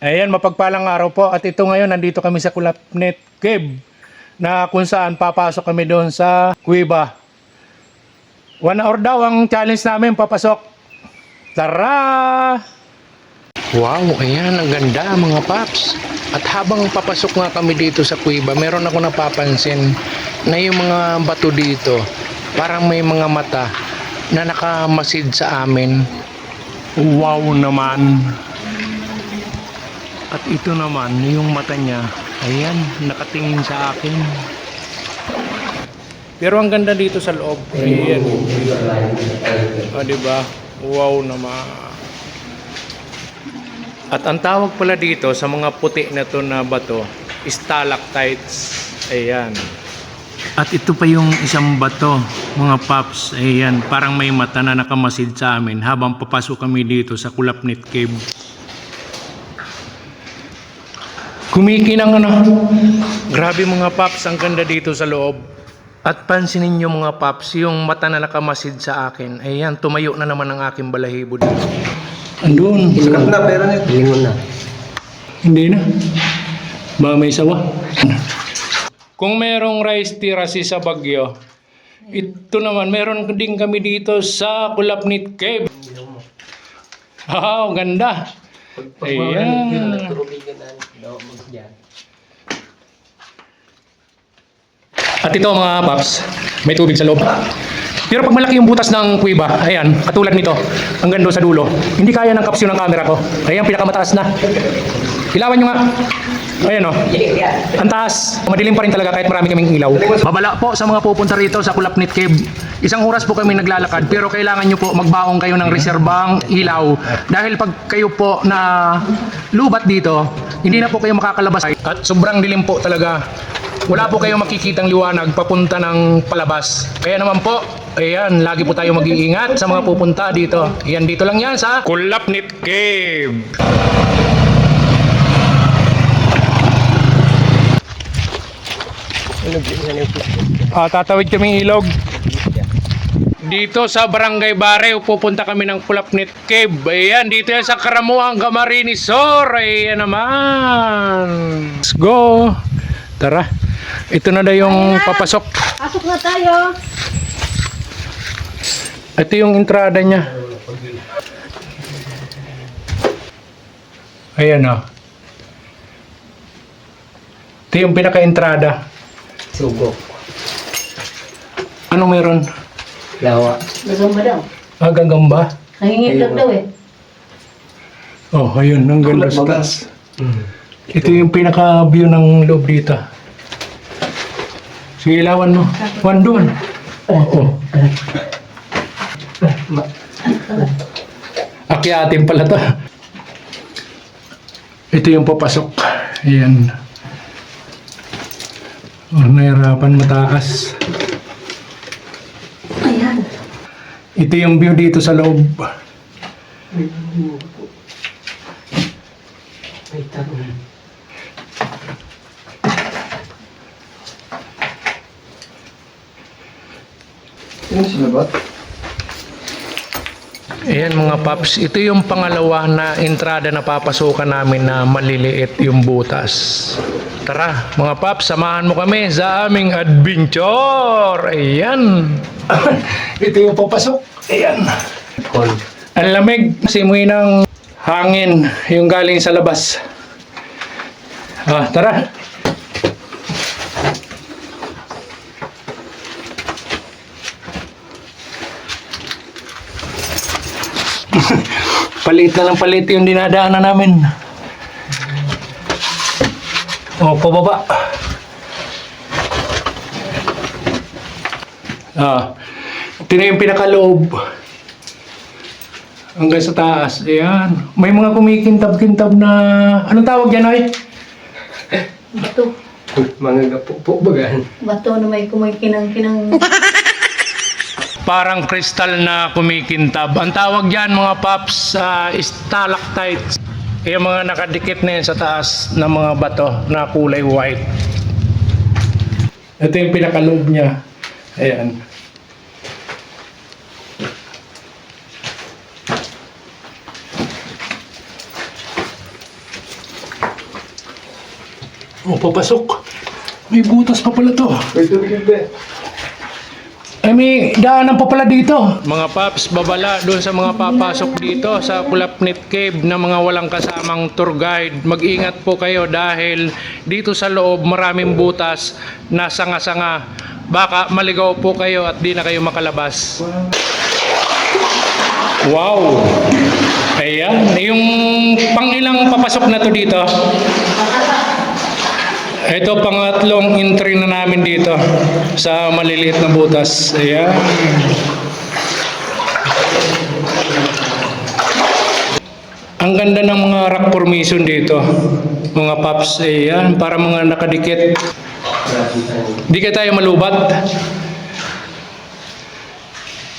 Ayan, mapagpalang araw po. At ito ngayon, nandito kami sa Kulapnet Cave na kung saan papasok kami doon sa kuweba. 1 hour daw ang challenge namin, papasok. Tara! Wow, ayan, ang ganda mga paps. At habang papasok nga kami dito sa kuweba, meron ako napapansin na yung mga bato dito, parang may mga mata na nakamasid sa amin. Wow naman! At ito naman, yung mata niya, ayan, nakatingin sa akin. Pero ang ganda dito sa loob. Ayan. Diba? Wow naman. At ang tawag pala dito sa mga puti na to na bato, stalactites. Ayan. At ito pa yung isang bato, mga paps. Ayan, parang may mata na nakamasid sa amin habang papasok kami dito sa Kulapnet Cave. Kumikinang ano. Grabe mga paps, ang ganda dito sa loob. At pansinin nyo mga paps, yung mata na nakamasid sa akin. Ayan, tumayo na naman ang aking balahibo dito. Andun. Sakat na, pero na. Lingon na. Hindi na. Ba may sawa? Kung merong rice terrace sa Baguio, ito naman, meron din kami dito sa Kulapnet Cave. Wow, ganda. Ayan. At ito mga paps, may tubig sa loob. Pero pag malaki yung butas ng kuweba, ayan, katulad nito, hanggang doon sa dulo, hindi kaya ng kapsyon ng camera ko. Ayan, pinakamataas na. Ilawan nyo nga. Ayan o. Ang taas. Madilim pa rin talaga kahit marami kaming ilaw. Babala po sa mga pupunta rito sa Kulapnet Cave. Isang oras po kami naglalakad, pero kailangan nyo po magbaong kayo ng reserbang ilaw. Dahil pag kayo po na lubat dito, hindi na po kayo makakalabas. At sobrang dilim po talaga. Wala po kayong makikitang liwanag papunta ng palabas. Kaya naman po, ayan, lagi po tayo mag-iingat sa mga pupunta dito. Ayan, dito lang yan sa Kulapnet Cave. Tatawid kaming ilog. Dito sa Barangay Bare, pupunta kami ng Kulapnet Cave. Ayan, dito yan sa Karamuang Camarines Sur. Ayan naman. Let's go. Tara. Ito na daw yung papasok. Pasok na tayo. Ito yung entrada niya. Ayan o. Ito yung pinaka-entrada. Sugo. Anong meron? Lawa. Gagamba daw. Gagamba? Nangingitlog daw eh. Oh, ayun. Ang ganda sa taas. Ito yung pinaka-view ng loob dito. Sige, ilawan mo. One doon. Oh. Akyatin pala to. Ito yung papasok. Ayan. Oh, nahirapan mataas. Ayan. Ito yung view dito sa loob. May tanong. Ano sinabat? Ayan mga paps, ito yung pangalawa na entrada na papasukan namin na maliliit yung butas. Tara mga paps, samahan mo kami sa aming adventure. Ayan. Ito yung papasok. Ayan. Ang lamig, simoy ng hangin yung galing sa labas. Tara. Palit na lang palit yung dinadaanan namin. Pababa. Ito na yung pinakaloob. Hanggang sa taas. Ayan. May mga kumikintab-kintab na... Anong tawag yan, Oy? Bato. Mga gapo-po bagan. Bato na may kumikinang-kinang. Parang kristal na kumikintab. Ang tawag dyan mga paps, stalactites. Yung mga nakadikit na yan sa taas ng mga bato na kulay white. Ito yung pinakaloob niya. Ayan. O, papasok. May butas pa pala to. May tubig ba? Ay, may daanan pa pala dito. Mga paps, babala doon sa mga papasok dito sa Kulapnit Cave na mga walang kasamang tour guide. Mag-ingat po kayo dahil dito sa loob maraming butas na sanga-sanga. Baka maligaw po kayo at di na kayo makalabas. Wow! Ayan, yung pang-ilang papasok na to dito. Ito pangatlong entry na namin dito sa maliliit na butas. Ayan. Ang ganda ng mga rock formation dito. Mga paps, ayan, para mga nakadikit. Di kaya tayo malubat.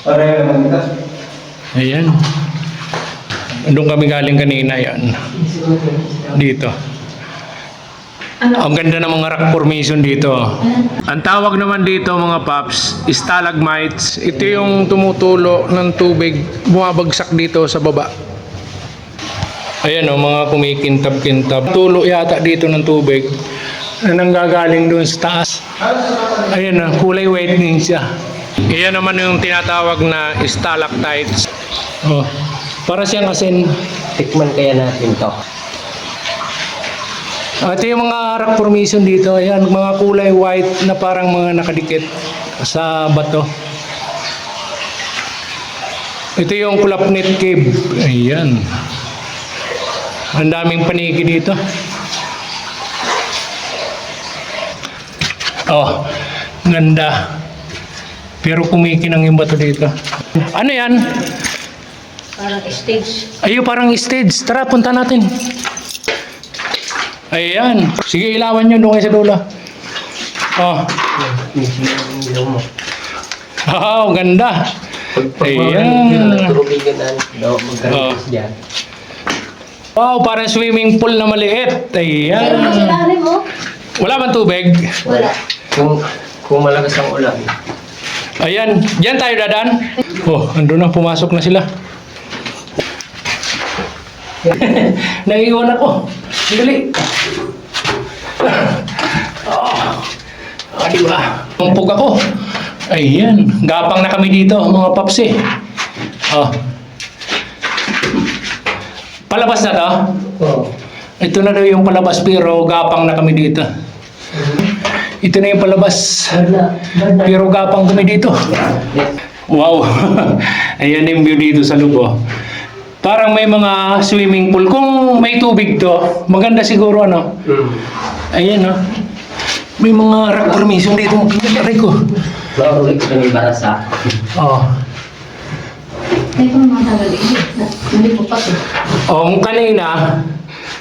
Pareho naman ito. Ayan. Doon kami galing kanina yan. Dito. Ang ganda ng mga rock formation dito. Ang tawag naman dito mga paps, stalagmites. Ito yung tumutulo ng tubig, bumabagsak dito sa baba. Ayan o, mga kumikintab-kintab. Tulo yata dito ng tubig na nanggagaling doon sa taas. Ayan o, kulay whitening siya. Iyan naman yung tinatawag na stalactites. Oh, para siyang asin. Tikman kaya natin to. Ito yung mga rock formation dito. Ayan, mga kulay white na parang mga nakadikit sa bato. Ito yung Kulapnit Cave. Ayan. Ang daming paniki dito. Oh, ganda. Pero kumikinang yung bato dito. Ano yan? Parang stage. Ayun, parang stage. Tara, punta natin. Ayan. Sige, ilawan nyo doon kayo sa dulo. Oh. Wow, ganda. Ayan. Oh. Wow, parang swimming pool na maliit. Meron mo sa Ayan. ilalim mo? Wala bang tubig? Wala. Kung malakas ang ulan. Ayan. Diyan tayo dadaan. Oh, andun na. Pumasok na sila. Naiiwan ako. Dali. Diba? Tumpog ako. Ayan. Gapang na kami dito, mga paps eh. Oh. Palabas na to? Oo. Ito na daw yung palabas pero gapang na kami dito. Ito na yung palabas. Pero gapang kami dito. Wow. Ayan yung view dito sa loob. Oh. Parang may mga swimming pool. Kung may tubig to, maganda siguro ano. Ayan oh. May mga rock formation dito. Magkakaray ko. Maulit ko ng barasa. Oh. Ay, kung mga tagali. Hindi ko pa ito. Oh, kanina,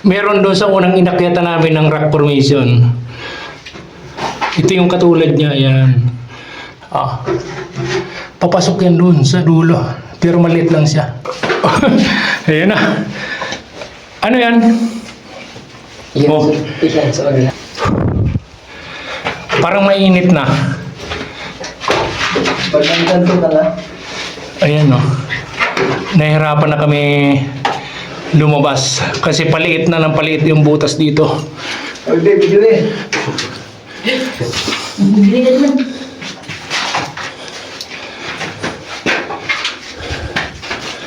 meron doon sa unang inakyata namin ng rock formation. Ito yung katulad niya, ayan. Ah. Papasok yan doon sa dulo. Pero maliit lang siya. Ayan na. Ano yan? Oh. Iyan sa ulan. Parang mainit na. Pagkanto ka na. Ayan o. Nahihirapan na kami lumabas. Kasi paliit na ng paliit yung butas dito. Bili, bili. Bigyan mo.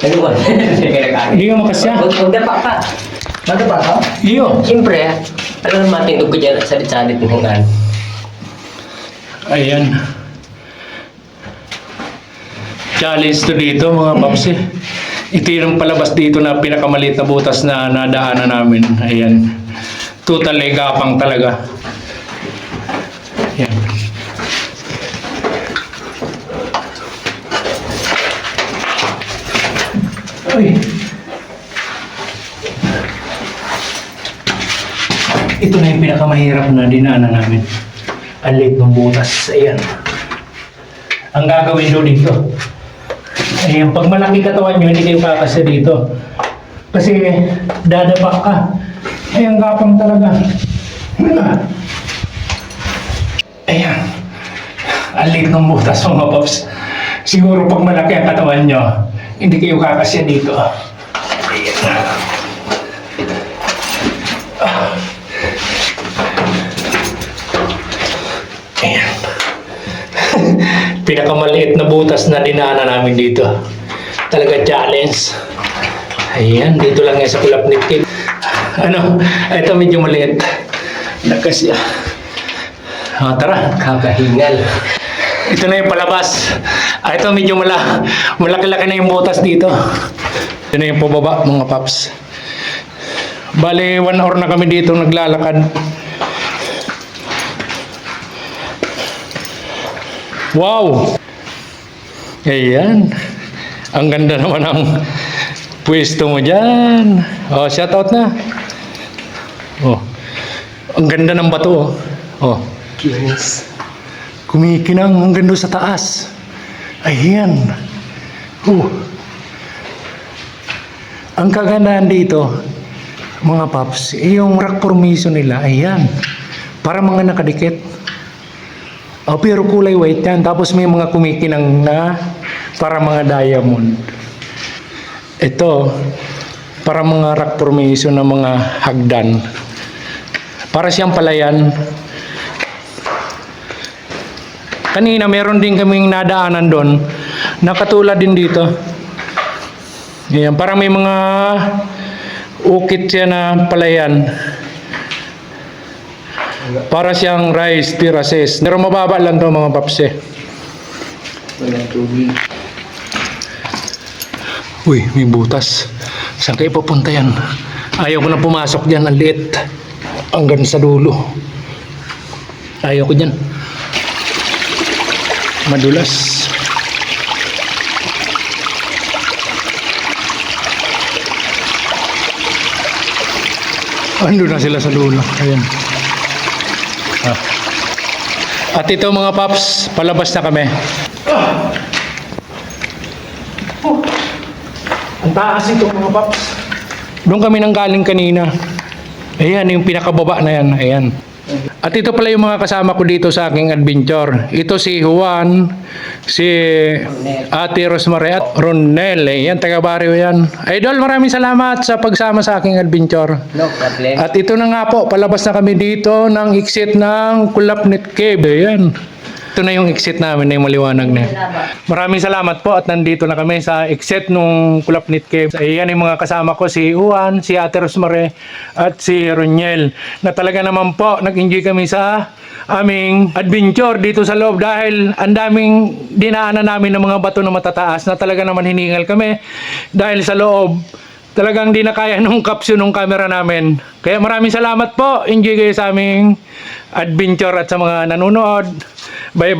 Ano ba? Hindi ka makasya. Magdapa ka. Magdapa ka? Iyo. Siyempre, alam naman matindog ko dyan sa salit ng hangan. Ayan. Challenge to dito mga paps eh. Ito yung palabas dito na pinakamaliit na butas na nadaanan namin. Ayan. Totally gapang talaga. Ayan. Uy. Ito na yung pinakamahirap na dinaanan namin. Ang liit ng butas. Ayan. Ang gagawin doon dito. Ayan, pag malaki katawan nyo, hindi kayo kakasya dito. Kasi dadapa ka. Ay, ang gapang talaga. Ayan. Ang liit ng butas mga paps. Siguro pag malaki ang katawan nyo, hindi kayo kakasya dito. Ayan. Pinakamaliit na butas na dinaanan namin dito. Talaga challenge. Ayan, dito lang yan sa Kulapnit Cave. Ano, ito medyo maliit. Nakas siya. Tara. Kakahingal. Ito na yung palabas. Ito medyo malaki-laki na yung butas dito. Ito na yung pababa mga paps. Bale, 1 hour na kami dito naglalakad. Wow! Ayan. Ang ganda naman ang pwesto mo dyan. Oh, shout out na. Oh. Ang ganda ng bato. Oh. Kinis. Kumikinang hanggang doon sa taas. Ayan. Ang kagandahan dito, mga paps, yung rock formation nila, ayan. Para mga nakadikit. Pero kulay white yan. Tapos may mga kumikinang na para mga diamond. Ito, para mga rock formation na mga hagdan. Para siyang palayan. Kanina meron din kaming nadaanan doon na katulad din dito. Ayan, parang may mga ukit siya na palayan. Para siyang rice terraces. Pero mababa lang to mga paps eh. Walang tubig. Uy, may butas. Saan kayo papunta yan? Ayaw ko na pumasok dyan. Ang liit. Hanggang sa dulo. Ayaw ko dyan. Madulas. Ando na sila sa dulo. Ayan. At ito mga paps, palabas na kami. Ang taas ito mga paps. Doon kami nang galing kanina. Ayan, yung pinakababa na yan. Ayan. At ito pala yung mga kasama ko dito sa aking adventure. Ito si Juan, si Ate Rosemary at Ronel. Yan, taga-barrio yan. Idol, maraming salamat sa pagsama sa aking adventure. No problem. At ito na nga po, palabas na kami dito ng exit ng Kulapnit Cave. Ayan. Ito na yung exit namin na yung maliwanag na. Maraming salamat po at nandito na kami sa exit ng Kulapnit Cave. Ayan yung mga kasama ko, si Juan, si Ate Rosemary at si Roniel. Na talaga naman po, nag-enjoy kami sa aming adventure dito sa loob dahil ang daming dinaanan namin ng mga bato na matataas na talaga naman hiningal kami dahil sa loob. Talagang di na kaya nung caption ng camera namin. Kaya maraming salamat po. Enjoy kayo sa aming adventure at sa mga nanonood. Bye.